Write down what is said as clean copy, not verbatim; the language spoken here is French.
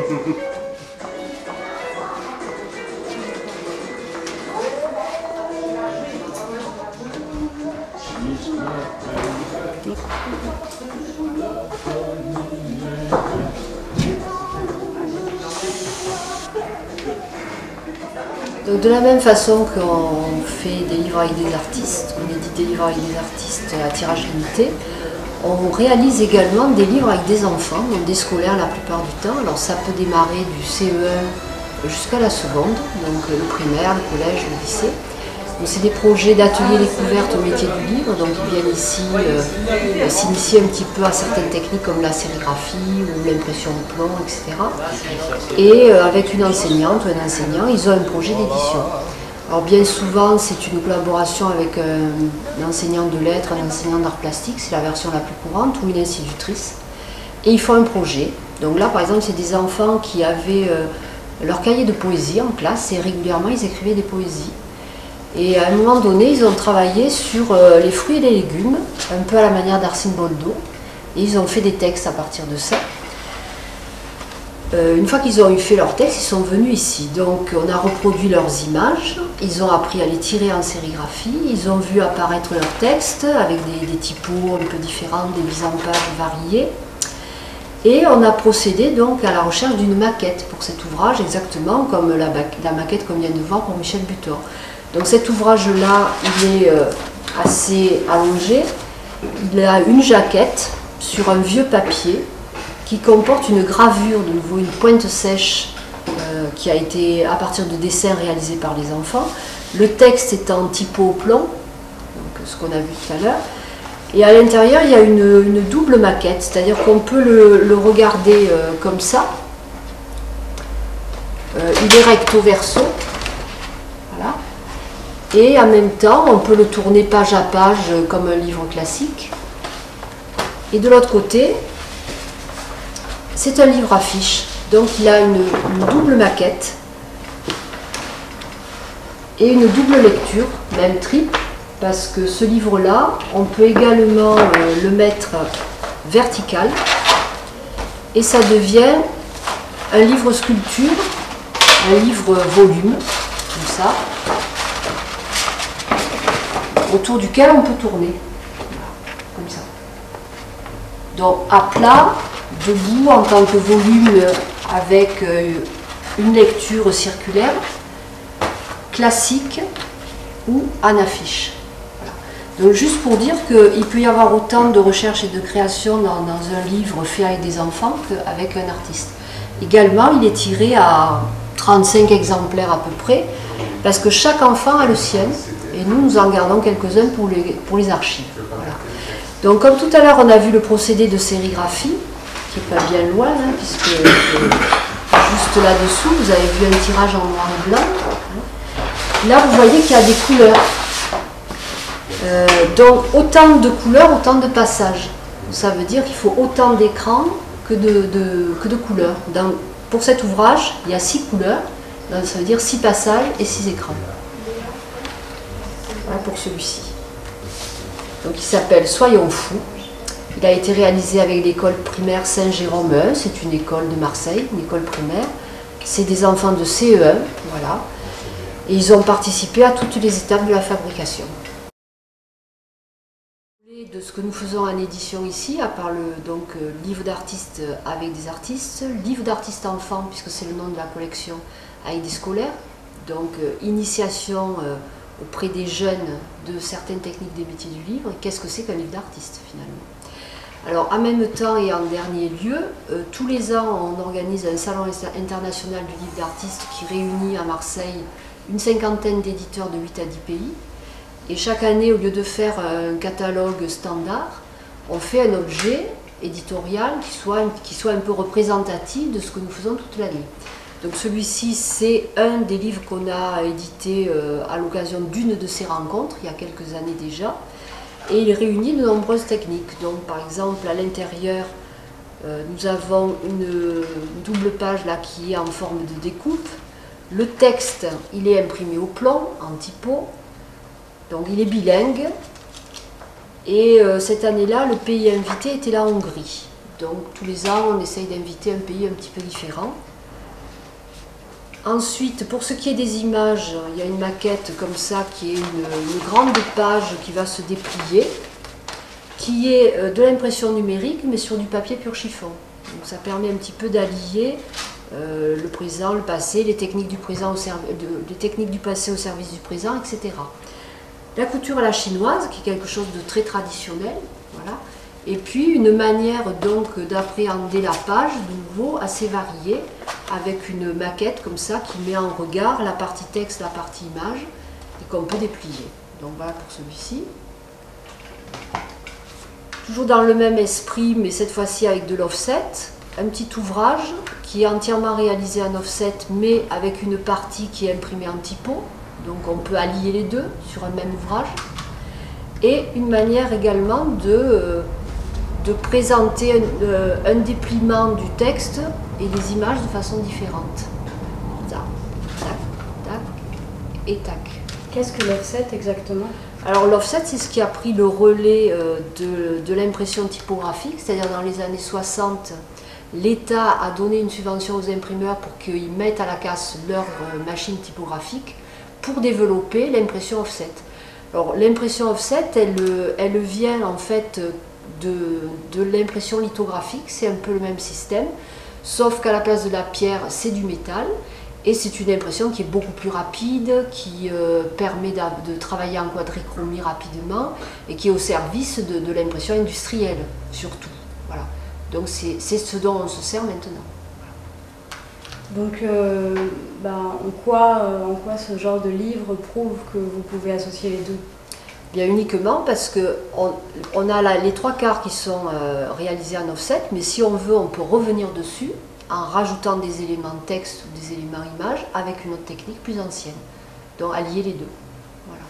Donc de la même façon qu'on fait des livres avec des artistes, on édite des livres avec des artistes à tirage limité, on réalise également des livres avec des enfants, donc des scolaires la plupart du temps. Alors ça peut démarrer du CE1 jusqu'à la seconde, donc le primaire, le collège, le lycée. C'est des projets d'ateliers découvertes au métier du livre, donc ils viennent ici s'initier un petit peu à certaines techniques comme la sérigraphie ou l'impression au plomb, etc. Et avec une enseignante ou un enseignant, ils ont un projet d'édition. Alors bien souvent, c'est une collaboration avec un enseignant de lettres, un enseignant d'art plastique, c'est la version la plus courante, ou une institutrice. Et ils font un projet. Donc là, par exemple, c'est des enfants qui avaient leur cahier de poésie en classe et régulièrement, ils écrivaient des poésies. Et à un moment donné, ils ont travaillé sur les fruits et les légumes, un peu à la manière d'Arsène Boldo. Et ils ont fait des textes à partir de ça. Une fois qu'ils ont eu fait leurs textes, ils sont venus ici. Donc on a reproduit leurs images, ils ont appris à les tirer en sérigraphie, ils ont vu apparaître leurs textes avec des typos un peu différents, des mises en page variées. Et on a procédé donc à la recherche d'une maquette pour cet ouvrage, exactement comme la maquette qu'on vient de voir pour Michel Butor. Donc cet ouvrage-là, il est assez allongé. Il a une jaquette sur un vieux papier qui comporte une gravure, de nouveau une pointe sèche, qui a été à partir de dessins réalisés par les enfants. Le texte est en typo au plomb, donc ce qu'on a vu tout à l'heure. Et à l'intérieur, il y a une double maquette, c'est-à-dire qu'on peut le regarder comme ça. Il est recto verso. Voilà. Et en même temps, on peut le tourner page à page comme un livre classique. Et de l'autre côté, c'est un livre affiche. Donc il a une double maquette et une double lecture, même triple, parce que ce livre-là, on peut également le mettre vertical et ça devient un livre sculpture, un livre volume, comme ça, autour duquel on peut tourner, comme ça. Donc à plat, debout en tant que volume avec une lecture circulaire, classique ou en affiche. Voilà. Donc juste pour dire qu'il peut y avoir autant de recherche et de création dans un livre fait avec des enfants qu'avec un artiste. Également, il est tiré à 35 exemplaires à peu près, parce que chaque enfant a le sien, et nous en gardons quelques-uns pour les archives. Voilà. Donc comme tout à l'heure, on a vu le procédé de sérigraphie, qui n'est pas bien loin, hein, puisque juste là-dessous, vous avez vu un tirage en noir et blanc. Là, vous voyez qu'il y a des couleurs. Donc, autant de couleurs, autant de passages. Ça veut dire qu'il faut autant d'écrans que de couleurs. Pour cet ouvrage, il y a 6 couleurs. Donc, ça veut dire 6 passages et 6 écrans. Voilà pour celui-ci. Donc, il s'appelle Soyons fous. Il a été réalisé avec l'école primaire Saint-Jérôme, c'est une école de Marseille, une école primaire. C'est des enfants de CE1, voilà. Et ils ont participé à toutes les étapes de la fabrication. De ce que nous faisons en édition ici, à part le livre d'artistes avec des artistes, livre d'artistes enfants, puisque c'est le nom de la collection, avec des scolaires. Donc initiation auprès des jeunes de certaines techniques des métiers du livre. Qu'est-ce que c'est qu'un livre d'artiste finalement? Alors en même temps et en dernier lieu, tous les ans on organise un salon international du livre d'artistes qui réunit à Marseille une cinquantaine d'éditeurs de 8 à 10 pays. Et chaque année, au lieu de faire un catalogue standard, on fait un objet éditorial qui soit un peu représentatif de ce que nous faisons toute l'année. Donc celui-ci, c'est un des livres qu'on a édité à l'occasion d'une de ces rencontres, il y a quelques années déjà. Et il réunit de nombreuses techniques. Donc par exemple, à l'intérieur, nous avons une double page là, qui est en forme de découpe. Le texte, il est imprimé au plomb, en typo. Donc il est bilingue. Et cette année-là, le pays invité était la Hongrie. Donc tous les ans, on essaye d'inviter un pays un petit peu différent. Ensuite, pour ce qui est des images, il y a une maquette comme ça qui est une grande page qui va se déplier, qui est de l'impression numérique mais sur du papier pur chiffon. Donc ça permet un petit peu d'allier le présent, le passé, les techniques du présent les techniques du passé au service du présent, etc. La couture à la chinoise, qui est quelque chose de très traditionnel, voilà. Et puis une manière donc d'appréhender la page, de nouveau assez variée, avec une maquette comme ça qui met en regard la partie texte, la partie image, et qu'on peut déplier. Donc voilà pour celui-ci. Toujours dans le même esprit, mais cette fois-ci avec de l'offset, un petit ouvrage qui est entièrement réalisé en offset, mais avec une partie qui est imprimée en typo, donc on peut allier les deux sur un même ouvrage, et une manière également de présenter un dépliement du texte et des images de façon différente. Ça, tac, tac et tac. Qu'est-ce que l'offset exactement? Alors l'offset, c'est ce qui a pris le relais de l'impression typographique, c'est-à-dire dans les années 60, l'État a donné une subvention aux imprimeurs pour qu'ils mettent à la casse leur machine typographique pour développer l'impression offset. Alors l'impression offset, elle vient en fait de l'impression lithographique, c'est un peu le même système, sauf qu'à la place de la pierre, c'est du métal, et c'est une impression qui est beaucoup plus rapide, qui permet de travailler en quadrichromie rapidement, et qui est au service de l'impression industrielle, surtout. Voilà. Donc c'est ce dont on se sert maintenant. Donc en quoi ce genre de livre prouve que vous pouvez associer les deux? Bien uniquement parce qu'on a les trois quarts qui sont réalisés en offset, mais si on veut, on peut revenir dessus en rajoutant des éléments texte ou des éléments image avec une autre technique plus ancienne. Donc allier les deux. Voilà.